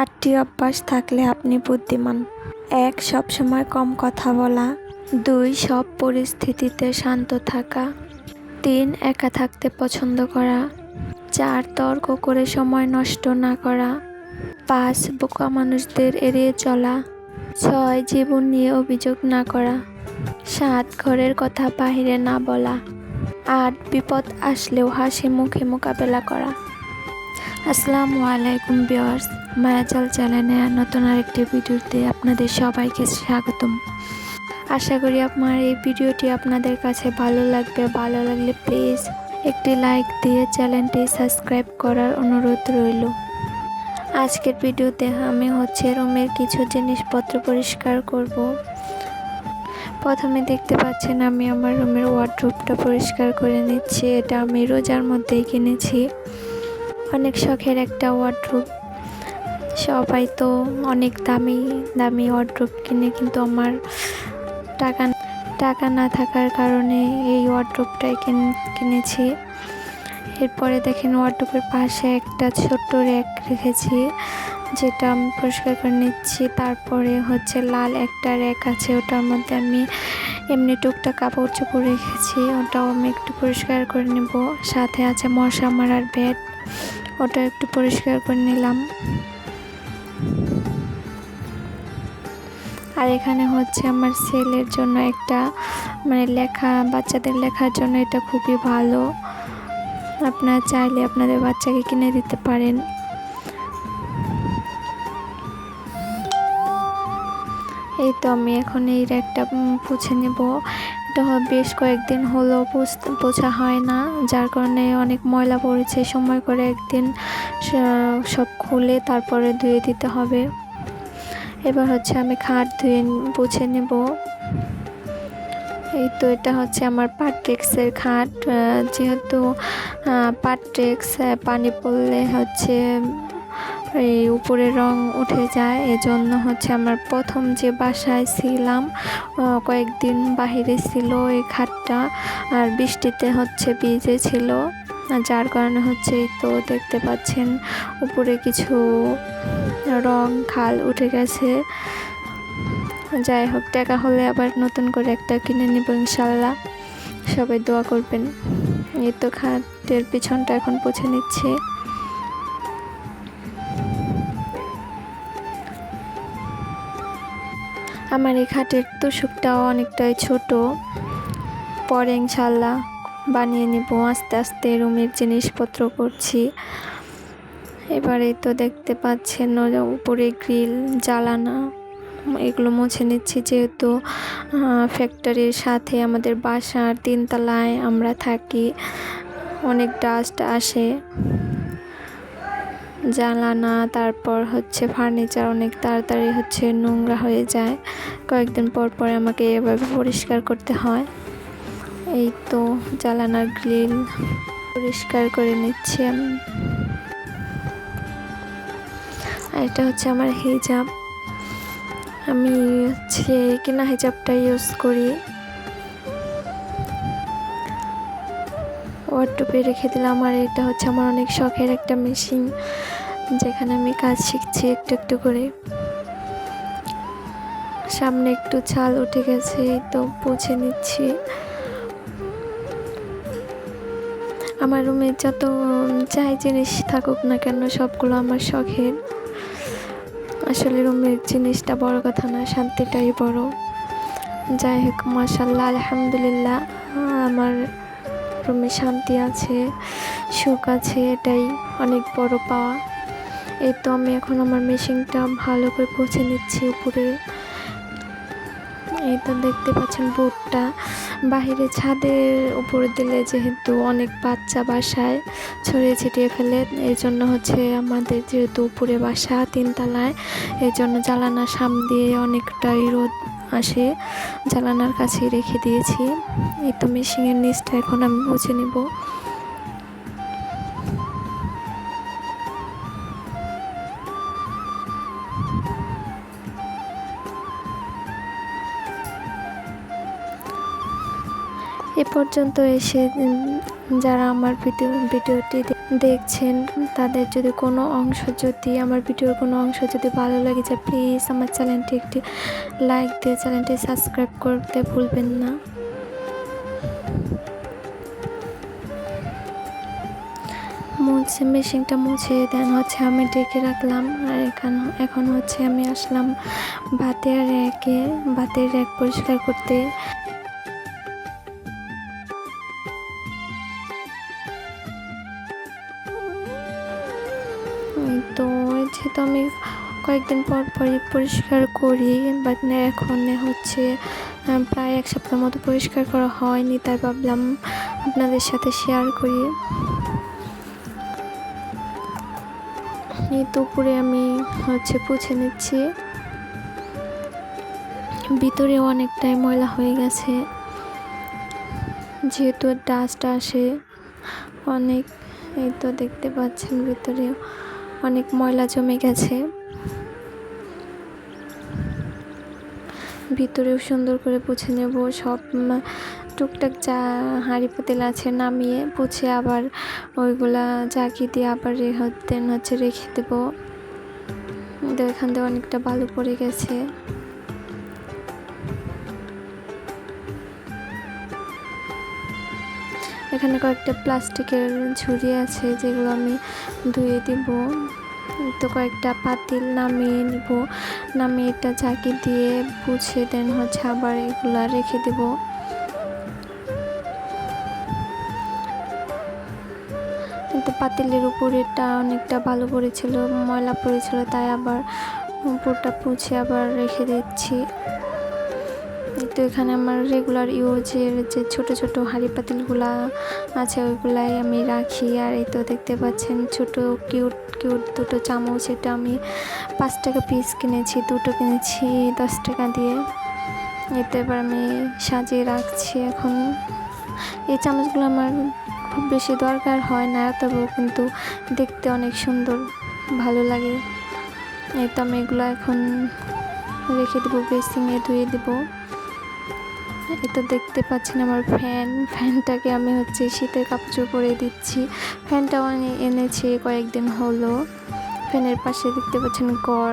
8টি অভ্যাস থাকলে আপনি বুদ্ধিমান। 1. সবসময় কম কথা বলা। 2. সব পরিস্থিতিতে শান্ত থাকা। 3. একা থাকতে পছন্দ করা। 4. তর্ক করে সময় নষ্ট না করা। 5. বোকা মানুষদের এড়িয়ে চলা। 6. জীবন নিয়ে অভিযোগ না করা। 7. ঘরের কথা বাহিরে না বলা। 8. বিপদ আসলেও হাসি মুখে মোকাবেলা করা। আসসালামু আলাইকুম ভিউয়ার্স, মায়াজাল চ্যানেলে নতুন আরেকটি ভিডিওতে আপনাদের সবাইকে স্বাগতম। আশা করি আমার এই ভিডিওটি আপনাদের কাছে ভালো লাগবে। ভালো লাগলে প্লিজ একটি লাইক দিয়ে চ্যানেলটি সাবস্ক্রাইব করার অনুরোধ রইল। আজকের ভিডিওতে আমি রুমের কিছু জিনিসপত্র পরিষ্কার করব। প্রথমে দেখতে পাচ্ছেন আমি আমার রুমের ওয়ার্ডরোবটা পরিষ্কার করে নিচ্ছি। এটা আমি রোজার মধ্যেই কিনেছি। অনেক শখের একটা ওয়ার্ডরোব। সবাই তো অনেক দামি দামি ওয়ার্ডরোব কিনে, কিন্তু আমার টাকা না থাকার কারণে এই ওয়ার্ডরোবটাই কিনেছি। এরপরে দেখেন ওয়ার্ডরোবের পাশে একটা ছোট্ট র্যাক রেখেছি, যেটা আমি পরিষ্কার করে নিচ্ছি। তারপরে লাল একটা র্যাক আছে, ওটার মধ্যে আমি এমনি টুকটাক কাপড় চোপড় রেখেছি, ওটাও আমি একটু পরিষ্কার করে নেব। সাথে আছে মশা মারার ব্যাট, ওটা একটু পরিষ্কার করে নিলাম। আর এখানে আমার ছেলের জন্য একটা বাচ্চাদের লেখার জন্য এটা খুবই ভালো। আপনারা চাইলে আপনাদের বাচ্চাকে কিনে দিতে পারেন। এই তো আমি এখন এই র্যাকটা পুছে নেব। এটা বেশ কয়েকদিন হলো পোছা হয় না, যার কারণে অনেক ময়লা পড়েছে। সময় করে একদিন সব খুলে তারপরে ধুয়ে দিতে হবে। এবার আমি খাট ধুয়ে পুছে নেব। এই তো এটা আমার পাট্রেক্সের খাট। যেহেতু পাট্রেক্স পানি পড়লে এই উপরের রং উঠে যায়, এজন্য আমার প্রথম যে বাসায় ছিলাম কয়েকদিন বাহিরে ছিল এই খাটটা, আর বৃষ্টিতে ভিজে ছিল, যার কারণে এই তো দেখতে পাচ্ছেন উপরে কিছু রং খাল উঠে গেছে। যাই হোক, টাকা হলে আবার নতুন করে একটা কিনে নেব ইনশাল্লাহ। সবাই দোয়া করবেন। এই তো খাটের পিছনটা এখন পুছে নিচ্ছে। আমার এই খাটের তোষকটাও অনেকটাই ছোট, পরে ইনশাল্লাহ বানিয়ে নেব। আস্তে আস্তে রুমের জিনিসপত্র করছি। এবারে তো দেখতে পাচ্ছেন উপরে গ্রিল, জ্বালানা, এগুলো মুছে নিচ্ছি। যেহেতু ফ্যাক্টরির সাথে আমাদের বাসার 3 তলায় আমরা থাকি, অনেক ডাস্ট আসে। জ্বালানা তারপর ফার্নিচার অনেক তাড়াতাড়ি নোংরা হয়ে যায়। কয়েকদিন পর পর আমাকে এভাবে পরিষ্কার করতে হয়। এই তো জ্বালানার গ্রিল পরিষ্কার করে নিচ্ছি আমি। আর এটা আমার হিজাব। আমি কিনা হিজাবটা ইউজ করি। ওয়ার্ডরোবে রেখে দিলাম। আর এটা আমার অনেক শখের একটা মেশিন, যেখানে আমি কাজ শিখছি একটু একটু করে। সামনে একটু ছাল উঠে গেছে, তো পুছে নিচ্ছি। আমার রুমে যত চাই জিনিস থাকুক না কেন, সবগুলো আমার শখের। আসলে রুমের জিনিসটা বড় কথা না, শান্তিটাই বড়। যাই হোক, মাশাআল্লাহ, আলহামদুলিল্লাহ, আমার রুমে শান্তি আছে, সুখ আছে, এটাই অনেক বড় পাওয়া। এই তো আমি এখন আমার মেশিনটা ভালো করে পুছে নিচ্ছি উপরে। এই তো দেখতে পাচ্ছেন বোর্ডটা বাহিরে ছাদের উপরে দিলে, যেহেতু অনেক বাচ্চা বাসায় ছড়িয়ে ছিটিয়ে ফেলে, এই জন্য আমাদের যেহেতু উপরে বাসা 3 তলায়, এই জন্য জ্বালানার সামনে দিয়ে অনেকটাই রোদ আসে, জ্বালানার কাছেই রেখে দিয়েছি। এই তো মেশিনের নিচটা এখন আমি মুছে নেব। এ পর্যন্ত এসে যারা আমার ভিডিওটি দেখছেন, তাদের যদি কোনো অংশ যদি আমার ভিডিওর কোনো অংশ যদি ভালো লাগে যায়, প্লিজ আমার চ্যানেলটি একটি লাইক দিয়ে চ্যানেলটি সাবস্ক্রাইব করতে ভুলবেন না। মেশিনটা মুছে দেন হচ্ছে আমি ডেকে রাখলাম। আর এখন হচ্ছে আমি আসলাম ভাতের র্যাক পরিষ্কার করতে। তো যেহেতু আমি কয়েকদিন পর পরই পরিষ্কার করি, বাট এখন হচ্ছে প্রায় 1 সপ্তাহ মতো পরিষ্কার করা হয়নি, তাই ভাবলাম আপনাদের সাথে শেয়ার করি। এই দুপুরে আমি হচ্ছে পুছে নিচ্ছি, ভিতরে অনেকটাই ময়লা হয়ে গেছে, যেহেতু ডাস্ট আসে অনেক। এই তো দেখতে পাচ্ছেন ভিতরে অনেক ময়লা জমে গেছে। ভিতরেও সুন্দর করে পুছে নেব, সব টুকটাক যা হাঁড়ি পাতিল আছে নামিয়ে পুছে আবার ওইগুলা ঝাঁকি দিয়ে আবার হচ্ছে রেখে দেবো। এখান থেকে অনেকটা বালু পড়ে গেছে। এখানে কয়েকটা প্লাস্টিকের ঝুড়ি আছে, যেগুলো আমি ধুয়ে দিব। তো কয়েকটা পাতিল নামিয়ে নিব, নামিয়ে এটা ঝাঁকি দিয়ে পুছে দেন হচ্ছে আবার এগুলা রেখে দেব। কিন্তু পাতিলের উপরেটা অনেকটা ভালো পড়েছিল, ময়লা পড়েছিল, তাই আবার উপরটা পুছে আবার রেখে দিচ্ছি। তো এখানে আমার রেগুলার ইউজের যে ছোট ছোট হাঁড়ি পাতিলগুলা আছে ওইগুলাই আমি রাখি। আর এই তো দেখতে পাচ্ছেন ছোট কিউট দুটো চামচ, এটা আমি 5 টাকা পিস কিনেছি, দুটো কিনেছি 10 টাকা দিয়ে। এতে এবার আমি সাজিয়ে রাখছি। এখন এই চামচগুলো আমার খুব বেশি দরকার হয় না, তবুও কিন্তু দেখতে অনেক সুন্দর, ভালো লাগে। এই তো আমি এগুলো এখন রেখে দেবো, বেসিংয়ে ধুয়ে দেবো। এটা দেখতে পাচ্ছেন আমার ফ্যানটাকে আমি হচ্ছে শীতের কাপড় পরে দিচ্ছি। ফ্যানটাও আমি এনেছি কয়েকদিন হলো। ফ্যানের পাশে দেখতে পাচ্ছেন ঘর।